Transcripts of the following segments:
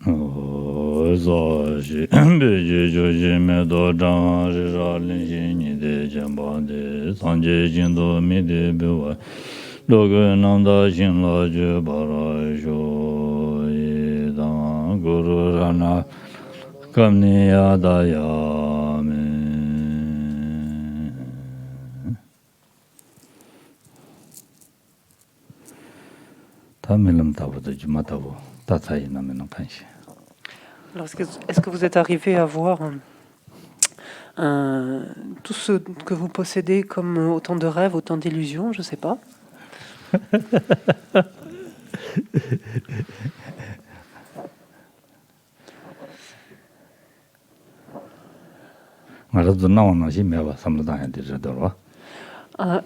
so shi be je jo je me do dang ri ra lin xin ni de jen ba de san je jin do mi de be wa lo ge nam da xin la je ba ra sho yi dang gu ru ra na kam ni ya da ya me ta me lam ta bu de ju ma ta bu ta ta yi na me no kan shi. Alors, est-ce que vous êtes arrivé à voir tout ce que vous possédez comme autant de rêves, autant d'illusions, je ne sais pas.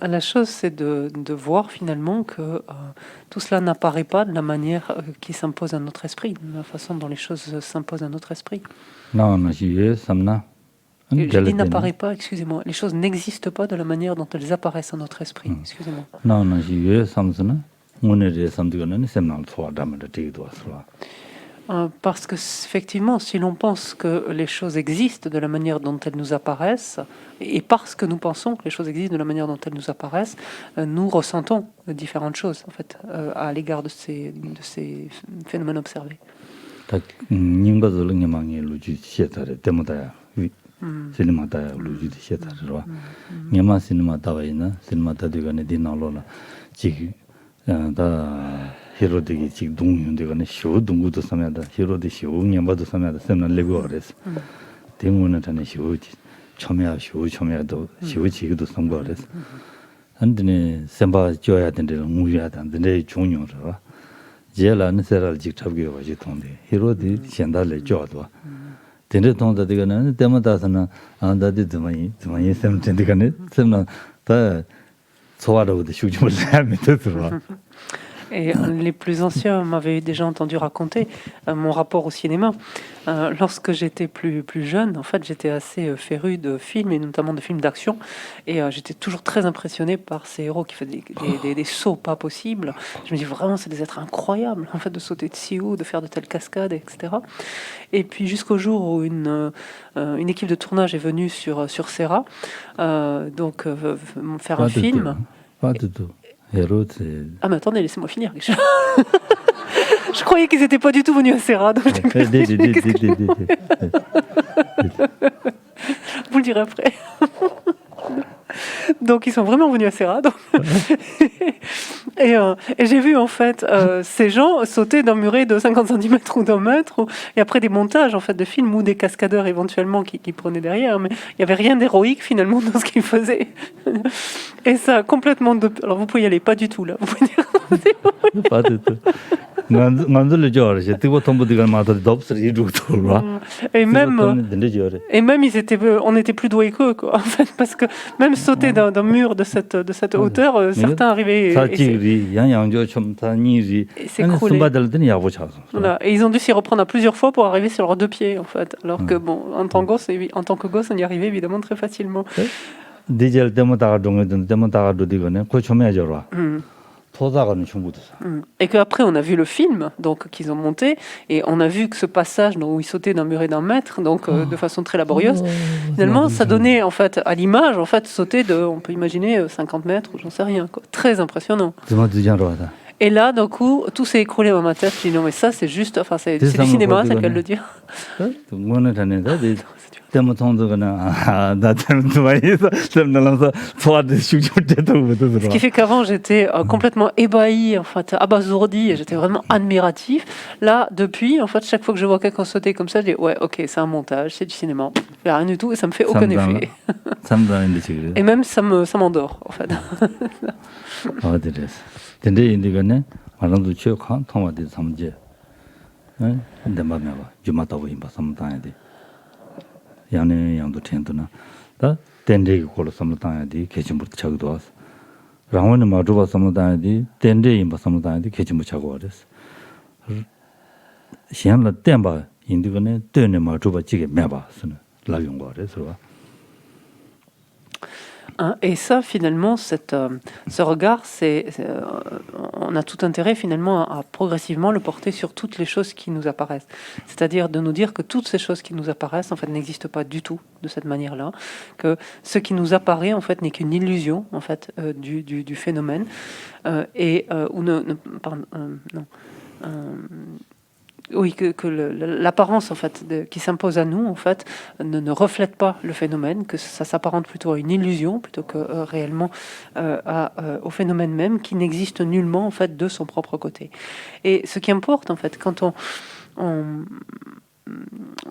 La chose, c'est de voir finalement que tout cela n'apparaît pas de la manière qui s'impose à notre esprit, de la façon dont les choses s'imposent à notre esprit. Je dis n'apparaît pas, excusez-moi. Les choses n'existent pas de la manière dont elles apparaissent à notre esprit. Excusez-moi. Parce que effectivement, si l'on pense que les choses existent de la manière dont elles nous apparaissent, et parce que nous pensons que les choses existent de la manière dont elles nous apparaissent, nous ressentons différentes choses en fait à l'égard de ces phénomènes observés. Cinema da lu ju de xie ta zhe ba cinema da wei ne cinema da de ge ne din na lo la ji da hero de ji dong yun de ge ne xiu dong gu de sam ya da hero de xiu nian ba de sam ya da sem na le go re s de mo ne ta ne xiu ji chom ya do xiu ji ge de sam go re s an de ne sem ba jiao ya de ngu ya da de ne chung yong zhe ba jie la ne se la ji chab ge wa ji tong de hero de xian da le jiao de Tende tonda de gana tema dasana anda de zmai sem tende gana semna ta tsoara de shuju la méthode. Et les plus anciens m'avaient déjà entendu raconter mon rapport au cinéma. Lorsque j'étais plus jeune, en fait, j'étais assez féru de films, et notamment de films d'action. Et j'étais toujours très impressionné par ces héros qui faisaient des sauts pas possibles. Je me dis vraiment, c'est des êtres incroyables, en fait, de sauter de si haut, de faire de telles cascades, etc. Et puis jusqu'au jour où une équipe de tournage est venue sur Serra, donc faire un film. Pas du tout. Ah mais attendez, laissez-moi finir. Je croyais qu'ils n'étaient pas du tout venus à Serra. Donc vous le direz après. Donc ils sont vraiment venus à Serra. Donc... et j'ai vu en fait ces gens sauter d'un muret de 50 cm ou d'un mètre, et après des montages en fait de films ou des cascadeurs éventuellement qui prenaient derrière, mais il n'y avait rien d'héroïque finalement dans ce qu'ils faisaient. Et ça a complètement... Alors vous pouvez y aller, pas du tout là. Vous pouvez dire... Pas du tout. Et même on était plus doués qu'eux, quoi, en fait, parce que même sauter d'un mur de cette hauteur, certains arrivaient et s'écroulaient. Voilà. Et ils ont dû s'y reprendre à plusieurs fois pour arriver sur leurs deux pieds, en fait. Alors que bon, en tant que gosse, on y arrivait évidemment très facilement. Et qu'après on a vu le film donc qu'ils ont monté, et on a vu que ce passage où ils sautaient d'un muret d'1 mètre donc de façon très laborieuse, finalement ça donnait en fait à l'image en fait sauter de, on peut imaginer 50 mètres ou j'en sais rien quoi. Très impressionnant. Et là d'un coup tout s'est écroulé dans ma tête. Je dis non mais ça c'est juste, enfin c'est du cinéma, c'est le cas de le dire. Ce qui fait qu'avant j'étais complètement ébahi, en fait, abasourdi, et j'étais vraiment admiratif. Là, depuis, en fait, chaque fois que je vois quelqu'un sauter comme ça, je dis ouais, ok, c'est un montage, c'est du cinéma, il n'y a rien du tout et ça me fait aucun effet. Et même ça m'endort, en fait. 양내 양도 텐도나 다 덴데기 콜로 삼다야디 개침부 차기도 왔어. 랑원은 마주바 삼다야디 덴데 임바 삼다야디 개침부 차고 왔어. 시안라 덴바 인디거네 덴네 마주바 지게 매바스는 라용 거래서. Hein, et ça, finalement, ce regard, on a tout intérêt finalement à progressivement le porter sur toutes les choses qui nous apparaissent. C'est-à-dire de nous dire que toutes ces choses qui nous apparaissent, en fait, n'existent pas du tout de cette manière-là, que ce qui nous apparaît, en fait, n'est qu'une illusion, en fait, du phénomène, oui, que l'apparence en fait qui s'impose à nous en fait ne reflète pas le phénomène, que ça s'apparente plutôt à une illusion plutôt que réellement au phénomène même qui n'existe nullement en fait de son propre côté. Et ce qui importe en fait quand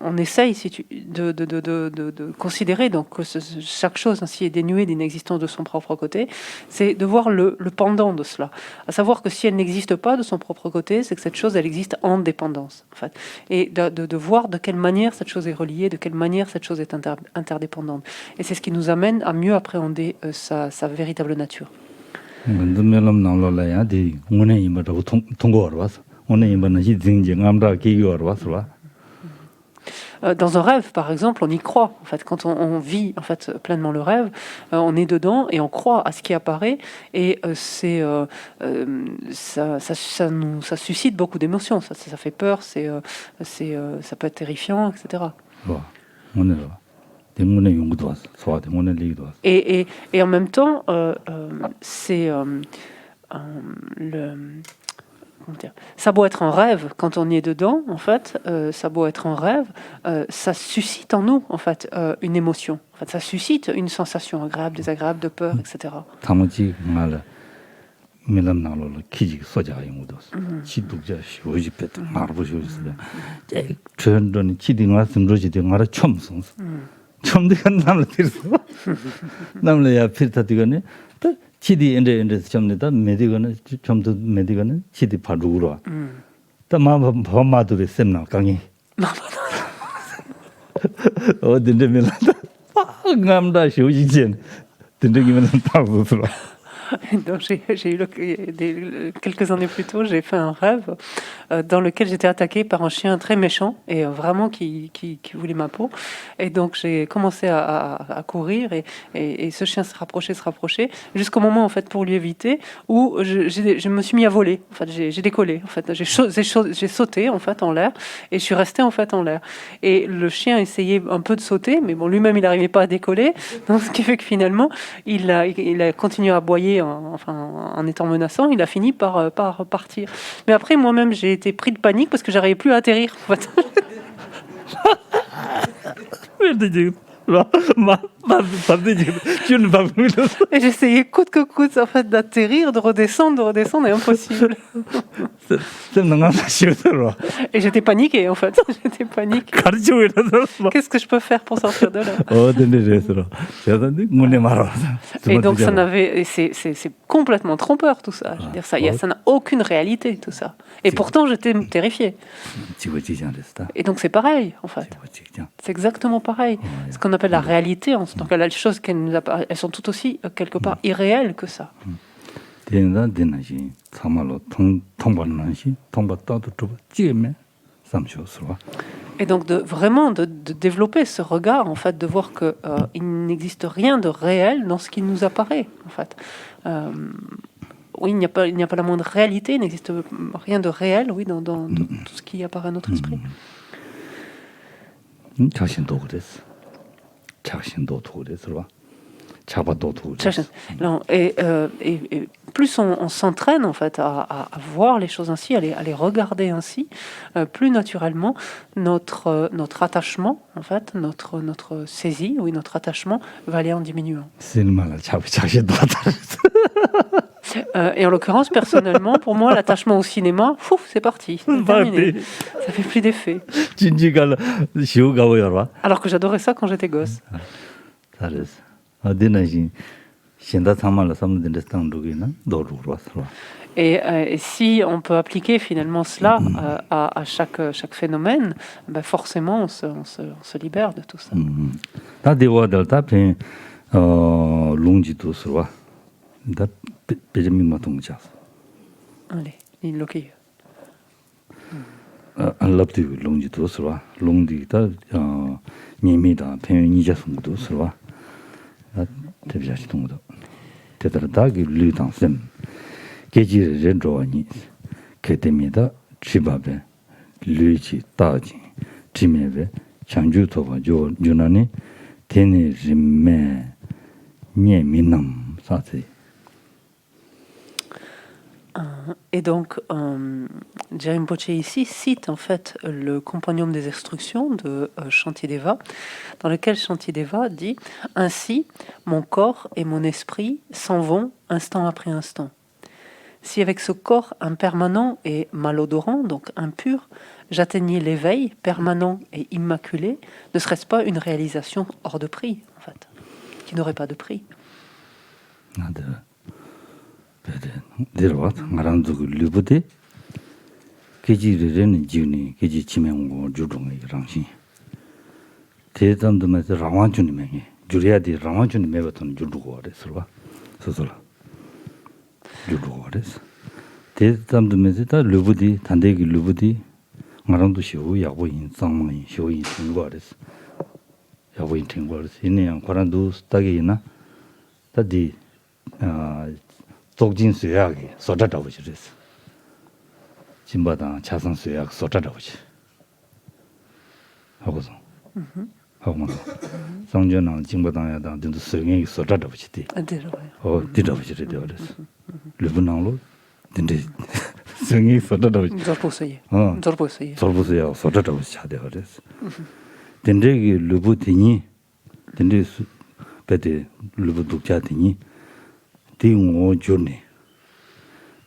on essaye de considérer donc que chaque chose ainsi est dénuée d'une existence de son propre côté, c'est de voir le pendant de cela. À savoir que si elle n'existe pas de son propre côté, c'est que cette chose, elle existe en dépendance. En fait. Et de voir de quelle manière cette chose est reliée, de quelle manière cette chose est interdépendante. Et c'est ce qui nous amène à mieux appréhender sa véritable nature. Dans un rêve, par exemple, on y croit. En fait, quand on vit en fait pleinement le rêve, on est dedans et on croit à ce qui apparaît. Et ça suscite beaucoup d'émotions. Ça fait peur. Ça peut être terrifiant, etc. Et en même temps, ça beau être un rêve, quand on y est dedans, en fait, ça beau être un rêve, ça suscite en nous, en fait, une émotion. En fait, ça suscite une sensation agréable, désagréable, de peur, etc. 치디 엔데 점내다 메디거는 좀더 메디거는 치디 바루로. 다마 범마도에 셈나 강이. 어딘데 밀라다. 감다 쇼지진. 든득이면 타고들어. Donc j'ai eu quelques années plus tôt, j'ai fait un rêve dans lequel j'étais attaquée par un chien très méchant et vraiment qui voulait ma peau. Et donc j'ai commencé à courir et ce chien se rapprochait jusqu'au moment en fait pour lui éviter où je me suis mis à voler. En fait, j'ai décollé. En fait, j'ai sauté en fait en l'air et je suis restée en fait en l'air. Et le chien essayait un peu de sauter, mais bon lui-même il n'arrivait pas à décoller. Donc ce qui fait que finalement il a continué à aboyer. En étant menaçant, il a fini par partir. Mais après, moi-même, j'ai été pris de panique parce que j'arrivais plus à atterrir. En fait. Et j'essayais coûte que coûte en fait d'atterrir, de redescendre, et impossible. Et j'étais paniquée en fait. J'étais paniquée. Qu'est-ce que je peux faire pour sortir de là? Et donc c'est complètement trompeur tout ça. Je veux dire, ça n'a aucune réalité tout ça. Et pourtant j'étais terrifiée. Et donc c'est pareil en fait. C'est exactement pareil. Ce qu'on appelle la réalité, en tant que les choses qu'elles nous apparaissent, elles sont tout aussi quelque part irréelles que ça. Et donc de développer ce regard, en fait, de voir que il n'existe rien de réel dans ce qui nous apparaît, en fait. Oui, il n'y a pas la moindre réalité, il n'existe rien de réel, oui, dans tout ce qui apparaît à notre esprit. Et plus on s'entraîne en fait à voir les choses ainsi, à les regarder ainsi, plus naturellement notre attachement, en fait, notre saisie, oui, notre attachement va aller en diminuant. Et en l'occurrence, personnellement, pour moi, l'attachement au cinéma, c'est parti, c'est terminé. Ça fait plus d'effet. Alors que j'adorais ça quand j'étais gosse. Et si on peut appliquer finalement cela à chaque phénomène, ben forcément on se libère de tout ça. Allez, il loquille. 알랍디 롱지도 서와 롱디다 미미다 페니자 송도 서와 대비하시 동도 대다다기 류당셈 계지를 ren조니 개됩니다 지밥에 류지 따지 지메베 장주토가 jo 유난히 테네 림메 녜미남 사지. Et donc, Jeremy Poche ici cite en fait le Compendium des instructions de Shantideva, dans lequel Shantideva dit « Ainsi, mon corps et mon esprit s'en vont instant après instant. Si avec ce corps impermanent et malodorant, donc impur, j'atteignais l'éveil permanent et immaculé, ne serait-ce pas une réalisation hors de prix, en fait, qui n'aurait pas de prix ?» 데려와 말한다고 르부데 계지르는 지니 계지 치명고 주종의 랑신 대담도면서 라완준이 명이 주리아디 라완준이 매버던 주주고 그랬어 소소라 주주고 그랬어 대담도면서 다 르부디 단대기 르부디 말한도 쇼 야고인 상망이 쇼인 신고 그랬어 야고인 신고 그랬어 이내양 과란도 스타게이나 다디 독진 수약이 쏟아져 버렸어. 진바당 차선 수약 쏟아져 버렸어. 하고서. 하고 성전랑 진바당야당 등도 수행이 쏟아져 버렸지. 뒤져 버렸지 그랬어. 르분랑로 근데 수행이 쏟아져 버렸지. 저보세요. 쏟아져 버렸지 그랬어. 근데 그 르부티니 근데 베데 르부 독자티니 딩오 조니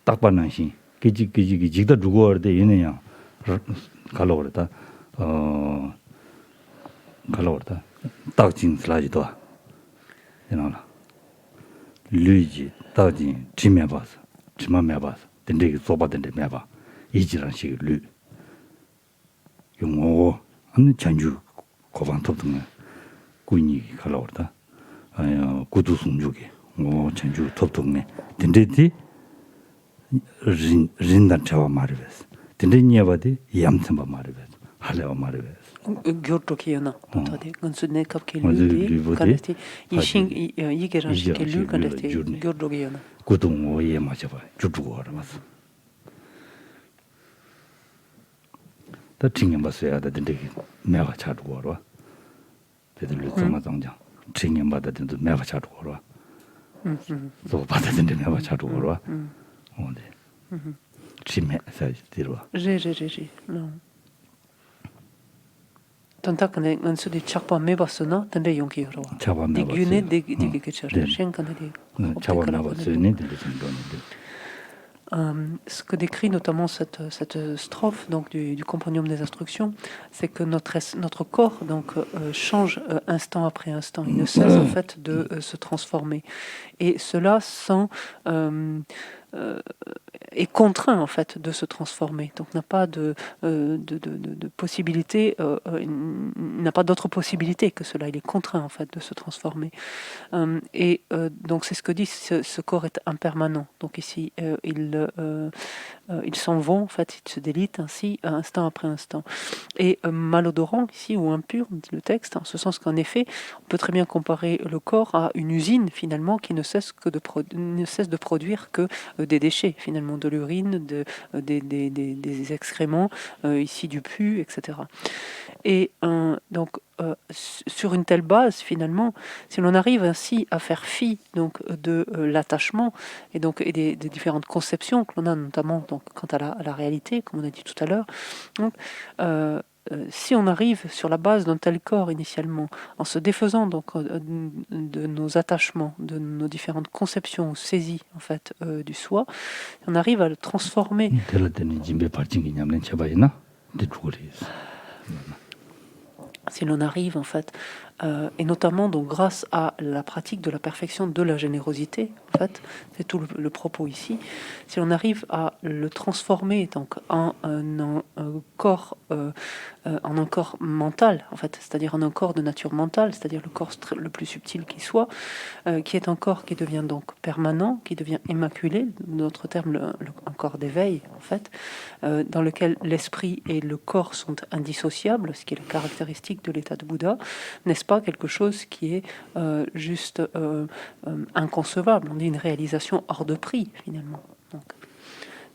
딱반나시 기지 지다 두고 할때 얘네야 갈로 그랬다 갈로 그랬다 딱진 슬라지도 얘나라 류지 딱진 지매 봐서 지만매 봐서 근데 소바된데 매 봐. 이지란 식류 용어 안 전주 고방 톱등 꾸이니 갈로 그랬다 아야 구두승주게 전주 톱동네 딘데디 린단 차와 말이베스 딘데니야바디 얌템바 말이베스 할레와 말이베스 Gyurtokiyana tadi gansudne kapke ludi kanesti yishin yigeranshi ke lu kanesti gyurtokiyana 구동 오예 맞아봐 주주고 알아봤어 다 징யம் 봤어야 돼 딘데기 내가 차두고 알아 배들로 정말 당장 징யம் 받아 딘데 내가 차두고 알아 또 받았는데 내가 자주 걸어와. 네. 짐에 사실 들어와. J'ai. Non. Tanta kane ngansu di chakpa mebasuna tande yonki yorwa. chakpa mebasuna. Digune digi kechara. Shen kane di. chakpa mebasuna digi kechara. Ce que décrit notamment cette strophe donc du Compendium des instructions, c'est que notre corps donc change instant après instant. Il ne cesse en fait de se transformer, et cela est contraint en fait de se transformer. Donc n'a pas de possibilité, n'a pas d'autre possibilité que cela. Il est contraint en fait de se transformer. Donc c'est ce que dit ce corps est impermanent. Donc ici ils s'en vont en fait, ils se délitent ainsi instant après instant. Et malodorant ici ou impur, dit le texte, en ce sens qu'en effet on peut très bien comparer le corps à une usine finalement qui ne cesse de produire que des déchets finalement, de l'urine, des excréments, ici du pus, etc. Et donc sur une telle base finalement, si l'on arrive ainsi à faire fi donc de l'attachement et des différentes conceptions que l'on a notamment donc quant à la réalité, comme on a dit tout à l'heure, donc si on arrive sur la base d'un tel corps initialement, en se défaisant donc de nos attachements, de nos différentes conceptions ou saisies en fait du soi, on arrive à le transformer. Si l'on arrive en fait, et notamment donc grâce à la pratique de la perfection de la générosité, en fait, c'est tout le propos ici. Si l'on arrive à le transformer donc en un corps mental, en fait, c'est-à-dire en un corps de nature mentale, c'est-à-dire le corps le plus subtil qui soit, qui est un corps qui devient donc permanent, qui devient immaculé, d'autres termes, un corps d'éveil, en fait, dans lequel l'esprit et le corps sont indissociables, ce qui est la caractéristique de l'état de Bouddha, n'est-ce n'est-ce pas quelque chose qui est juste inconcevable? On dit une réalisation hors de prix, finalement.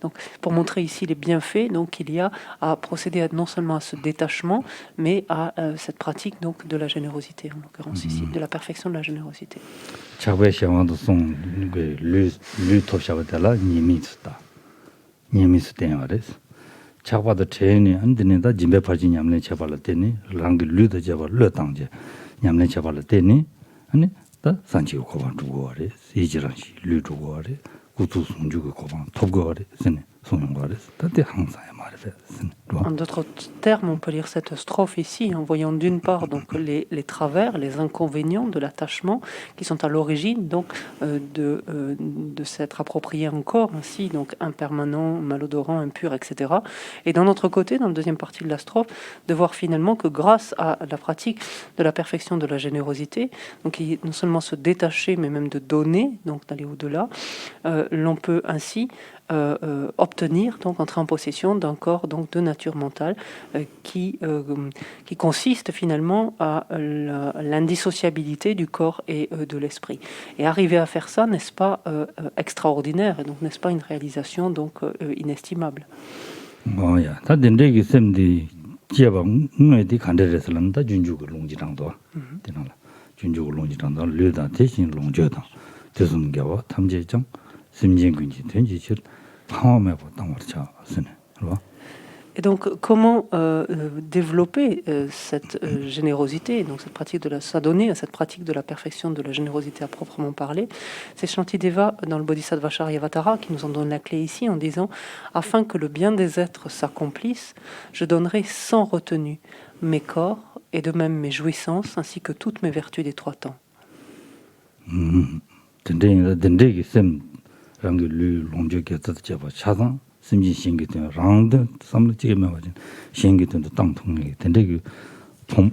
Donc, pour montrer ici les bienfaits, donc il y a à procéder non seulement à ce détachement, mais à cette pratique donc de la générosité, en l'occurrence ici, de la perfection de la générosité. 차고의 시험도 송 류톱샤고달라 니미스다. 니미스 때문에서 차고도 제니 안되는다 짐베 파지 냠내 쳐발을 때니 랑기 류도 잡을 르당제 냠내 쳐발을 때니 아니 다 산지고 고반 두고 아래 이지랑시 류두고 아래 구두 송주고 고반 톱고 아래 선에 송용고 아래 다때 항상 말해 En d'autres termes, on peut lire cette strophe ici en voyant d'une part donc les travers, les inconvénients de l'attachement qui sont à l'origine donc de s'être approprié un corps ainsi donc impermanent, malodorant, impur, etc. Et d'un autre côté, dans la deuxième partie de la strophe, de voir finalement que grâce à la pratique de la perfection de la générosité, donc non seulement se détacher mais même de donner, donc d'aller au-delà, l'on peut ainsi obtenir, donc entrer en possession d'un corps donc de nature mentale qui consiste finalement à l'indissociabilité du corps et de l'esprit. Et arriver à faire ça, n'est-ce pas extraordinaire, et donc n'est-ce pas une réalisation donc inestimable. 뭐야, 다 된대기 쌤디 지어봐 응애디 간데레스는 다 준주고 롱지랑도 되나라. 준주고 롱지랑도 르다 대신 롱저다. 대승겨와 탐제정 심진군지 된지실 Et donc, comment développer cette générosité, donc cette pratique s'adonner à cette pratique de la perfection de la générosité à proprement parler? C'est Shantideva dans le Bodhisattva Charyavatara qui nous en donne la clé ici en disant « Afin que le bien des êtres s'accomplisse, je donnerai sans retenue mes corps et de même mes jouissances ainsi que toutes mes vertus des trois temps. » 랑게 류 롱저게 잡아 차상 심지 신기된 랑드 삼르지게 마가진 신기된 땅통이 된데 그통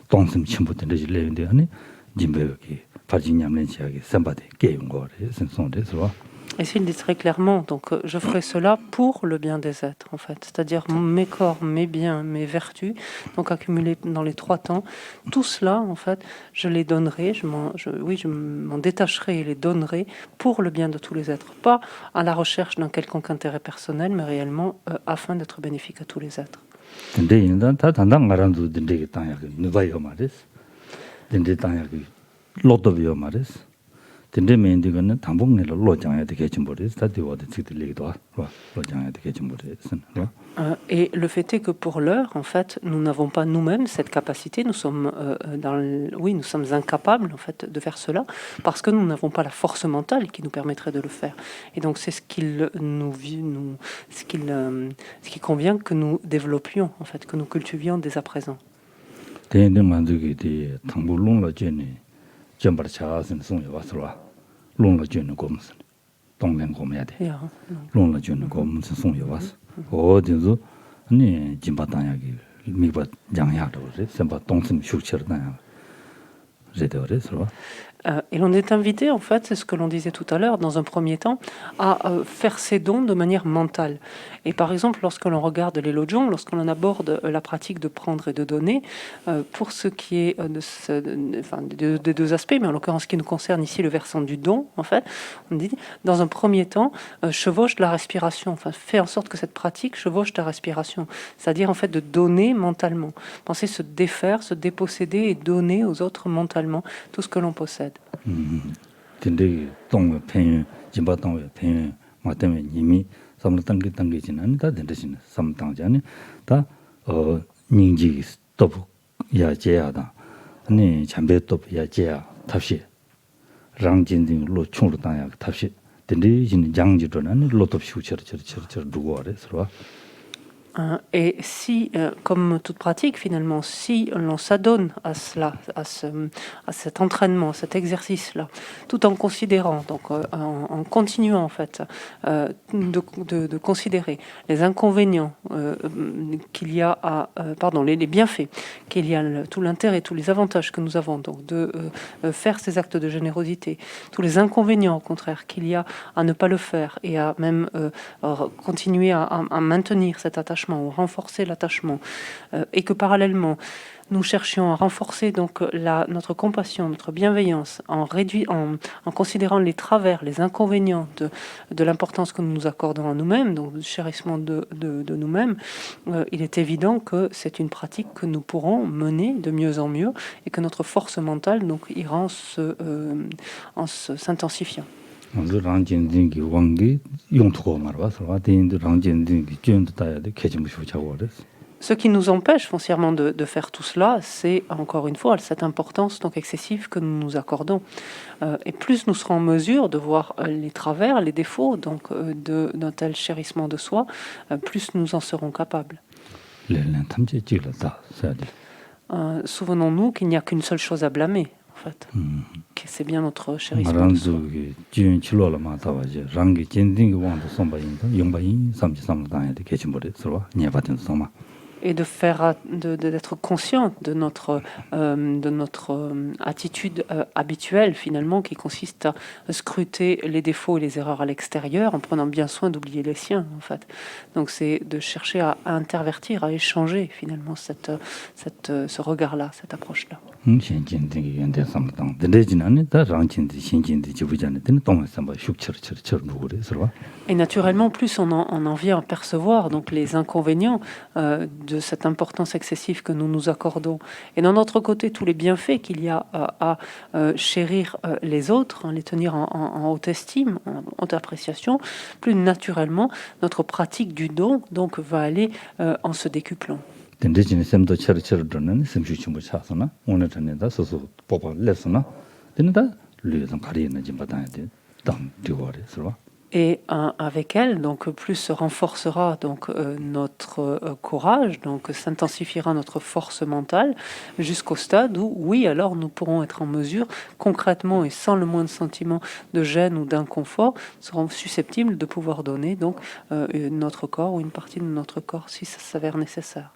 동심 침부된 레인데 아니 짐베기 파지냠는 지역에 선바데 게임 거래 선송돼서. Et s'il dit très clairement, donc je ferai cela pour le bien des êtres, en fait, c'est-à-dire mes corps, mes biens, mes vertus, donc accumulés dans les trois temps, tout cela, en fait, je les donnerai, je m'en détacherai et les donnerai pour le bien de tous les êtres, pas à la recherche d'un quelconque intérêt personnel, mais réellement afin d'être bénéfique à tous les êtres. Et le fait est que pour l'heure, en fait, nous n'avons pas nous-mêmes cette capacité. Nous sommes, nous sommes incapables en fait de faire cela parce que nous n'avons pas la force mentale qui nous permettrait de le faire. Et donc c'est ce qui convient que nous développions en fait, que nous cultivions dès à présent. 롱라 주는 고무슨 동맹 고매야 돼. 롱라 주는 고무슨 송여 왔어. 어디서 아니 진바다야기 미바 장야도 그래. 선바 동심 슈처다야. 제대로서. Et l'on est invité, en fait, c'est ce que l'on disait tout à l'heure, dans un premier temps, à faire ses dons de manière mentale. Et par exemple, lorsque l'on regarde les lojong, lorsque l'on aborde la pratique de prendre et de donner, pour ce qui est des deux aspects, mais en l'occurrence ce qui nous concerne ici, le versant du don, en fait, on dit, dans un premier temps, chevauche de la respiration, enfin, fais en sorte que cette pratique chevauche ta respiration, c'est-à-dire en fait de donner mentalement, penser se défaire, se déposséder et donner aux autres mentalement tout ce que l'on possède. 근데 동의 편 진바동의 편 맞다면 이미 삼을 당기지는 않다 된다시는 삼당자니 다 닝지 스톱 야제야다 아니 잠배 또 야제야 탑시 랑진딩로 총으로 당야 탑시 된대지는 장지로는 로톱 슈처처 두고 알아서. Et si, comme toute pratique finalement, si l'on s'adonne à cela, à cet entraînement, à cet exercice-là, tout en considérant, donc en continuant en fait, de considérer les inconvénients qu'il y a les bienfaits qu'il y a, tout l'intérêt, tous les avantages que nous avons donc de faire ces actes de générosité, tous les inconvénients au contraire qu'il y a à ne pas le faire et à même continuer à maintenir cet attachement l'attachement ou renforcer l'attachement, et que parallèlement nous cherchions à renforcer donc notre compassion, notre bienveillance en considérant les travers, les inconvénients de l'importance que nous nous accordons à nous-mêmes, donc le chérissement de nous-mêmes, il est évident que c'est une pratique que nous pourrons mener de mieux en mieux et que notre force mentale donc ira s'intensifiant. Ce qui nous empêche foncièrement de faire tout cela, c'est encore une fois cette importance donc excessive que nous nous accordons. Et plus nous serons en mesure de voir les travers, les défauts donc d'un tel chérissement de soi, plus nous en serons capables. Souvenons-nous qu'il n'y a qu'une seule chose à blâmer, en fait. C'est bien notre chérissement de soi. Et d'être conscient de notre attitude habituelle finalement, qui consiste à scruter les défauts et les erreurs à l'extérieur en prenant bien soin d'oublier les siens, en fait. Donc c'est de chercher à intervertir, à échanger finalement ce regard-là, cette approche-là. Et naturellement, plus on en vient à percevoir donc les inconvénients de cette importance excessive que nous nous accordons, et d'un autre côté tous les bienfaits qu'il y a à chérir les autres, les tenir en haute estime, en haute appréciation, plus naturellement notre pratique du don donc va aller en se décuplant. Et avec elle, donc plus se renforcera donc notre courage, donc s'intensifiera notre force mentale jusqu'au stade où, oui, alors nous pourrons être en mesure, concrètement et sans le moindre sentiment de gêne ou d'inconfort, serons susceptibles de pouvoir donner donc notre corps ou une partie de notre corps si ça s'avère nécessaire.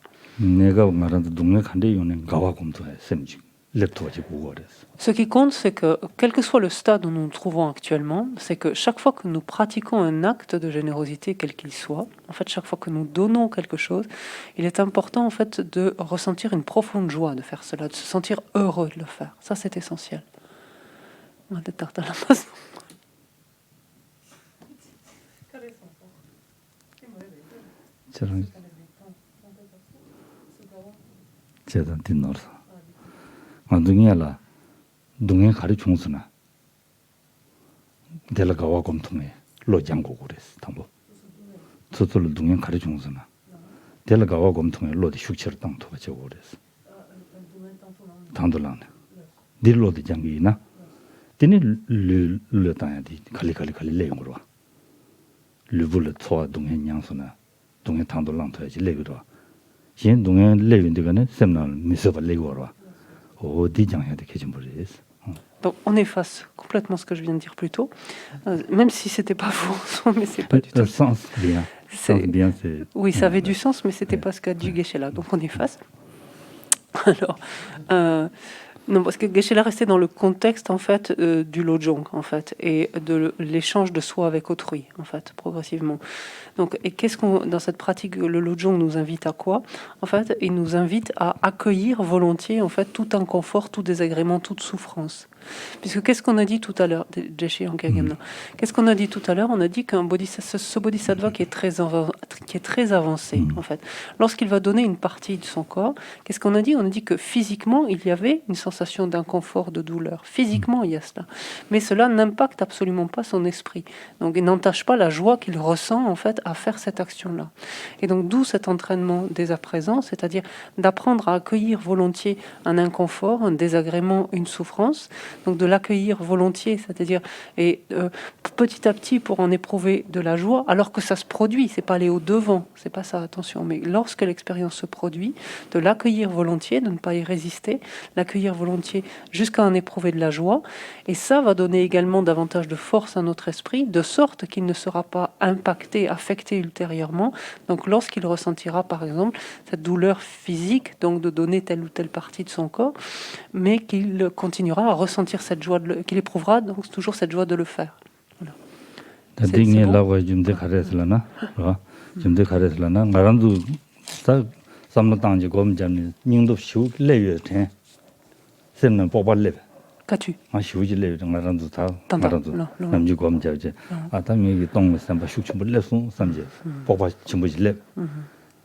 Ce qui compte, c'est que, quel que soit le stade où nous nous trouvons actuellement, c'est que chaque fois que nous pratiquons un acte de générosité, quel qu'il soit, en fait, chaque fois que nous donnons quelque chose, il est important, en fait, de ressentir une profonde joie de faire cela, de se sentir heureux de le faire. Ça, c'est essentiel. On a des tartes à la maison. 안동이야라 동행 가리 중수나 델가와 검통에 로장고 그랬어 담보 저들 동행 가리 중수나 델가와 검통에 로디 슈처 땅토가 저고 그랬어 당돌라네 딜로디 장기나 디니 르르타야디 칼리칼리 레용으로 르불 토와 동행 양수나 동행 당돌랑토야지 레기로 신 동행 레윈데가네 셈날 미서바 레고로 Donc on efface complètement ce que je viens de dire plus tôt, même si c'était pas faux, mais c'est pas du tout. Sens bien. Oui, ça avait du sens, mais c'était pas ce qu'a dit Geshe-la. Donc on efface. Alors, non, parce que Geshe-la restait dans le contexte en fait du lojong en fait et de l'échange de soi avec autrui en fait progressivement. Donc, et dans cette pratique, le lojong nous invite à quoi? En fait, il nous invite à accueillir volontiers en fait tout inconfort, tout désagrément, toute souffrance. Puisque qu'est-ce qu'on a dit tout à l'heure, qu'est-ce qu'on a dit tout à l'heure? On a dit qu'un ce bodhisattva qui est très avancé, en fait, lorsqu'il va donner une partie de son corps, qu'est-ce qu'on a dit? On a dit que physiquement, il y avait une sensation d'inconfort, de douleur. Physiquement, il y a cela. Mais cela n'impacte absolument pas son esprit. Donc, il n'entache pas la joie qu'il ressent, en fait, à faire cette action-là. Et donc, d'où cet entraînement dès à présent, c'est-à-dire d'apprendre à accueillir volontiers un inconfort, un désagrément, une souffrance, donc de l'accueillir volontiers, c'est-à-dire petit à petit pour en éprouver de la joie, alors que ça se produit, c'est pas aller au devant, c'est pas ça, attention, mais lorsque l'expérience se produit, de l'accueillir volontiers, de ne pas y résister, l'accueillir volontiers jusqu'à en éprouver de la joie, et ça va donner également davantage de force à notre esprit, de sorte qu'il ne sera pas impacté, affecté ultérieurement, donc lorsqu'il ressentira par exemple cette douleur physique, donc de donner telle ou telle partie de son corps, mais qu'il continuera à ressentir cette joie, qu'il éprouvera donc toujours cette joie de le faire. Voilà. C'est bon. 좀더 가르슬라나 나랑도 다 삼노당지 고음자는 닝도 쉬우 레여테 셈는 뽑발레 Qu'as-tu? 아 쉬우지 레여 나랑도 다 Tanda, 나랑도 non, non. 남지 고음자제 아담이 동 삼바 슉춤을 레송 삼제 뽑바 춤부지레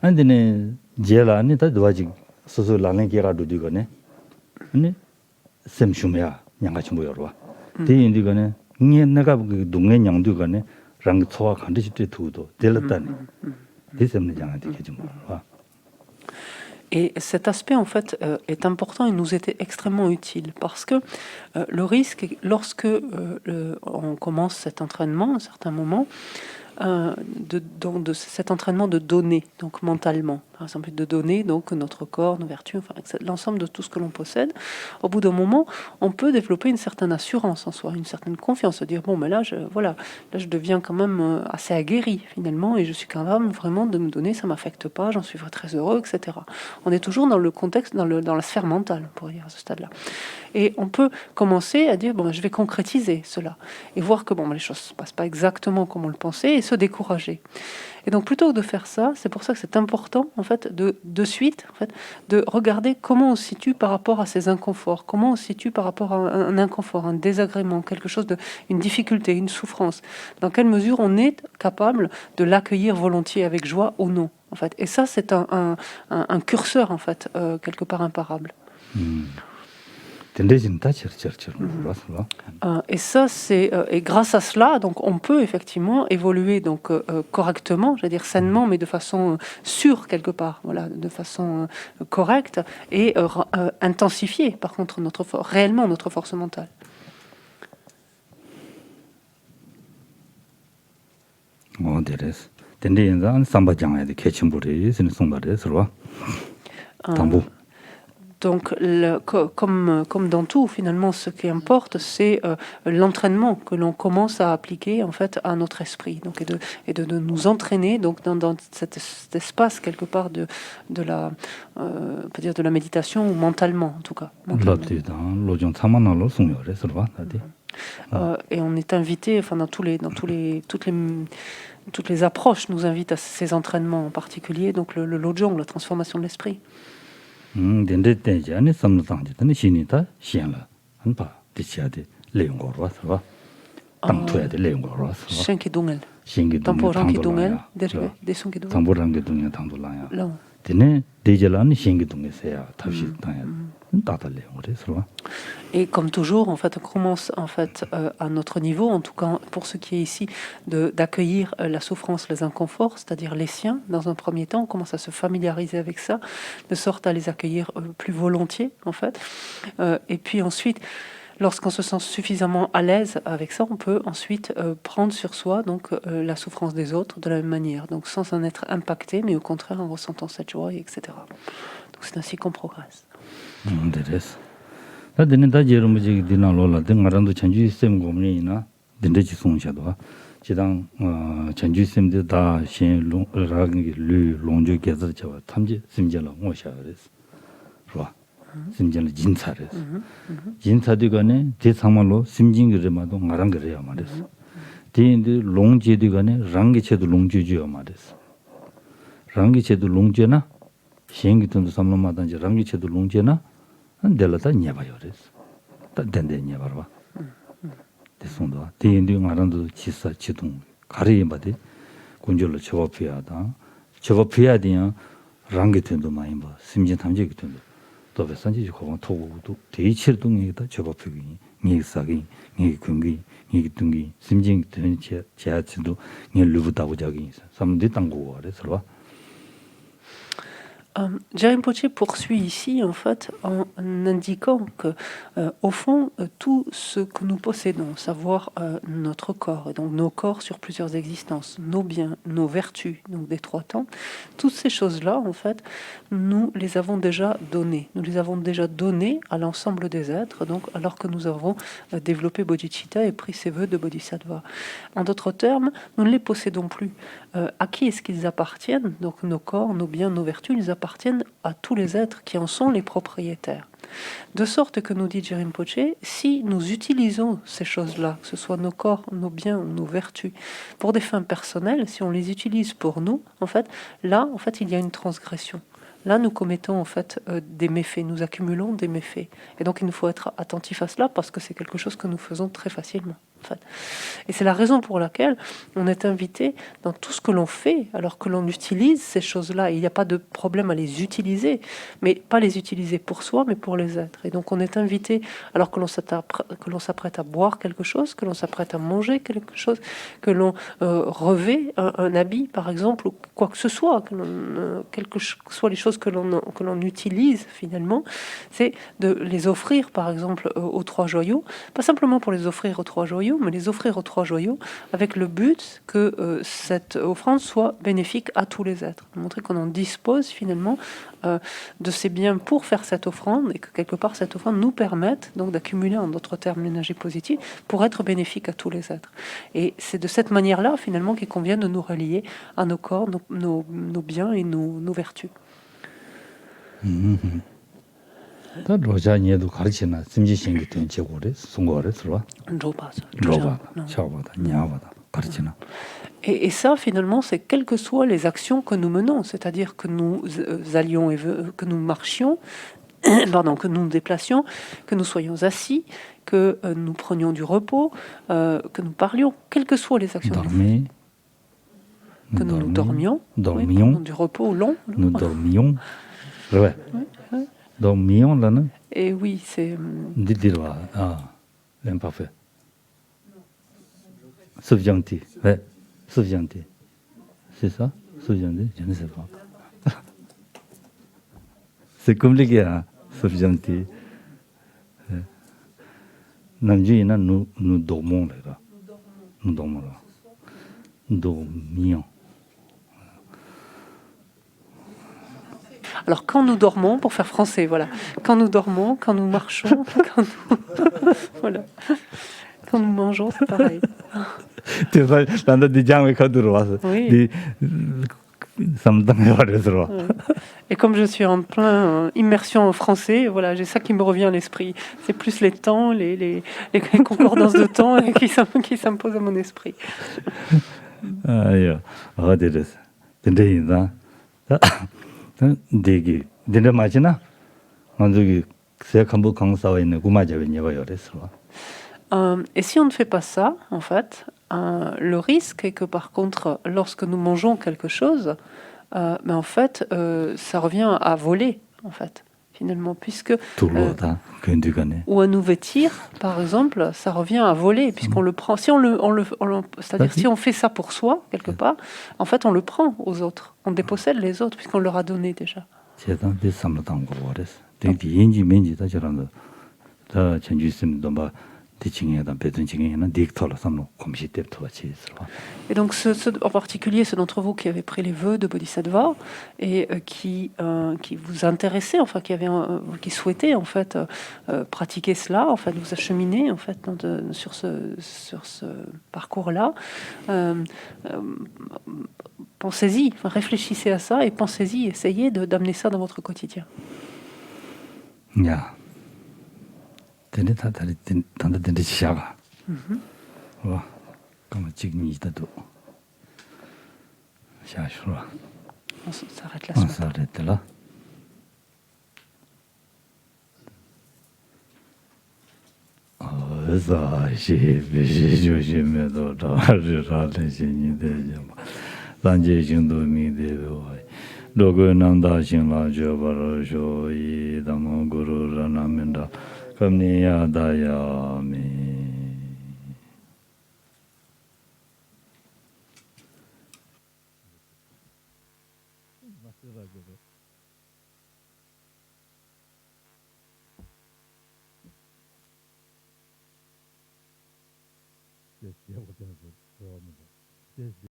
안데네 제라니 다 도와지 소소 라는 게라도 되거네 아니 셈슈메야 양같이 모여와 대인디거네 니 내가 그 동네 양도거네 랑 초와 간듯이 두도 될었다니 대semne 양한테 계좀 봐. Et cet aspect, en fait, est important et nous était extrêmement utile parce que le risque, lorsque on commence cet entraînement, à un certain moment, de cet entraînement de donner, donc mentalement, par exemple, de donner donc notre corps, nos vertus, enfin l'ensemble de tout ce que l'on possède. Au bout d'un moment, on peut développer une certaine assurance en soi, une certaine confiance, se dire bon, mais là, là, je deviens quand même assez aguerri finalement, et je suis capable vraiment de me donner, ça m'affecte pas, j'en suis très heureux, etc. On est toujours dans le contexte, dans la sphère mentale, pour dire à ce stade-là. Et on peut commencer à dire bon, je vais concrétiser cela et voir que bon, les choses se passent pas exactement comme on le pensait et se décourager. Et donc plutôt que de faire ça, c'est pour ça que c'est important en fait de suite en fait de regarder comment on se situe par rapport à ces inconforts, comment on se situe par rapport à un inconfort, un désagrément, quelque chose une difficulté, une souffrance. Dans quelle mesure on est capable de l'accueillir volontiers avec joie ou non en fait. Et ça c'est un curseur en fait quelque part imparable. Et ça, c'est et grâce à cela, donc on peut effectivement évoluer donc correctement, je veux dire sainement, mais de façon sûre quelque part, voilà, de façon correcte et intensifier par contre réellement notre force mentale. Donc, comme dans tout, finalement, ce qui importe, c'est l'entraînement que l'on commence à appliquer en fait à notre esprit, donc et de nous entraîner donc dans cet espace quelque part de la, on peut dire de la méditation ou mentalement en tout cas. Et on est invité, enfin toutes les approches nous invitent à ces entraînements en particulier, donc le lojong, la transformation de l'esprit. Shenki dungel. Tamporanki dungel, desunki dungel. Et comme toujours, en fait, on commence en fait à notre niveau, en tout cas pour ce qui est ici, d'accueillir la souffrance, les inconforts, c'est-à-dire les siens. Dans un premier temps, on commence à se familiariser avec ça, de sorte à les accueillir plus volontiers, en fait. Et puis ensuite, lorsqu'on se sent suffisamment à l'aise avec ça, on peut ensuite prendre sur soi donc la souffrance des autres de la même manière, donc sans en être impacté, mais au contraire en ressentant cette joie, etc. Donc c'est ainsi qu'on progresse. 심진을 진사를 진사디간에 대상말로 심진그레마도 나랑 그래요 말했어. 대인데 롱제디간에 랑게체도 롱제지요 말했어. 랑게체도 롱제나 시행기ton도 삼로마단지 랑게체도 롱제나 안델라다 녀봐요 그랬어. 단단데 녀봐라. 대송도 대인데 나랑도 지사 지동 가리임바데 군절로 저업해야다. 저업해야 돼요. 랑게텐도 많이 뭐 심진 탐지기ton도 또 배선지 그거 토고도 대치를 동행이다 저법이 니사기 니 군기 니 등기 심진 되는 제아치도 니 루부다고 저기 있어. 삼디 땅고 그래서 Rinpoche poursuit ici en fait en indiquant que au fond tout ce que nous possédons, savoir notre corps et donc nos corps sur plusieurs existences, nos biens, nos vertus, donc des trois temps, toutes ces choses-là en fait nous les avons déjà données. Nous les avons déjà données à l'ensemble des êtres, donc alors que nous avons développé bodhicitta et pris ces vœux de bodhisattva. En d'autres termes, nous ne les possédons plus. À qui est-ce qu'ils appartiennent? Donc nos corps, nos biens, nos vertus, ils appartiennent appartiennent à tous les êtres qui en sont les propriétaires. De sorte que, nous dit Jérôme Poché, si nous utilisons ces choses-là, que ce soit nos corps, nos biens ou nos vertus, pour des fins personnelles, si on les utilise pour nous, en fait, là, en fait, il y a une transgression. Là, nous commettons en fait des méfaits, nous accumulons des méfaits. Et donc, il nous faut être attentif à cela parce que c'est quelque chose que nous faisons très facilement. En fait. Et c'est la raison pour laquelle on est invité dans tout ce que l'on fait, alors que l'on utilise ces choses-là. Il n'y a pas de problème à les utiliser, mais pas les utiliser pour soi, mais pour les êtres. Et donc, on est invité, alors que l'on s'apprête à boire quelque chose, que l'on s'apprête à manger quelque chose, que l'on revêt un habit, par exemple, ou quoi que ce soit, quelles que soient les choses que l'on utilise finalement, c'est de les offrir, par exemple, aux trois joyaux, pas simplement pour les offrir aux trois joyaux, mais les offrir aux trois joyaux avec le but que cette offrande soit bénéfique à tous les êtres. Montrer qu'on en dispose finalement de ces biens pour faire cette offrande et que quelque part cette offrande nous permette donc d'accumuler en d'autres termes l'énergie positive pour être bénéfique à tous les êtres. Et c'est de cette manière-là finalement qu'il convient de nous relier à nos corps, nos biens et nos vertus. 다 로자니에도 가르치나 심지신기 된 제고래 송거래 들어 로바 샤오바다 냐바다 가르치나 Et ça, finalement, c'est quelles que soient les actions que nous menons, c'est-à-dire que nous allions et que nous marchions, pardon, que nous nous déplacions, que nous soyons assis, que nous prenions du repos, que nous parlions, quelles que soient les actions. Que nous dormions, du repos long. Nous dormions, ouais. Dormions là, non? Et oui, c'est. Dis-le-moi, l'imparfait. Subjonctif, ouais, subjonctif. C'est ça? Subjonctif, je ne sais pas. C'est compliqué, hein, subjonctif. Namjuina, nous dormons là. Nous dormons là. Dormions. Alors, quand nous dormons, pour faire français, voilà. Quand nous dormons, quand nous marchons, voilà. Quand nous mangeons, c'est pareil. Oui. Et comme je suis en plein immersion en français, voilà, j'ai ça qui me revient à l'esprit. C'est plus les temps, les concordances de temps qui s'imposent à mon esprit. 아요, 어디랬어? 근데 인자, 되게 근데 맞지나? 만족이 세컨부 강사와 있는 구마자변 예가 그랬어. Et si on ne fait pas ça, en fait, le risque est que par contre, lorsque nous mangeons quelque chose, mais en fait, ça revient à voler, en fait, finalement, puisque ou à nous vêtir, par exemple, ça revient à voler, puisqu'on le prend. Si c'est-à-dire si on fait ça pour soi quelque part, en fait, on le prend aux autres, on dépossède les autres puisqu'on leur a donné déjà. Et donc, en particulier, ceux d'entre vous qui avaient pris les vœux de Bodhisattva et qui vous intéressaient, enfin, qui souhaitaient en fait pratiquer cela, en fait, vous acheminer en fait sur ce parcours-là. Pensez-y, enfin, réfléchissez à ça et pensez-y, essayez d'amener ça dans votre quotidien. Yeah. 단데 시작아. 와. 그럼 지금 이다도. 샤슈라. On s'arrête là. On s'arrête là. 사시 비시조심에도 다르라레신이 되죠. 산제신도 미대로 로그난다신라 저바로쇼이 담고루라나면다 감니야다야미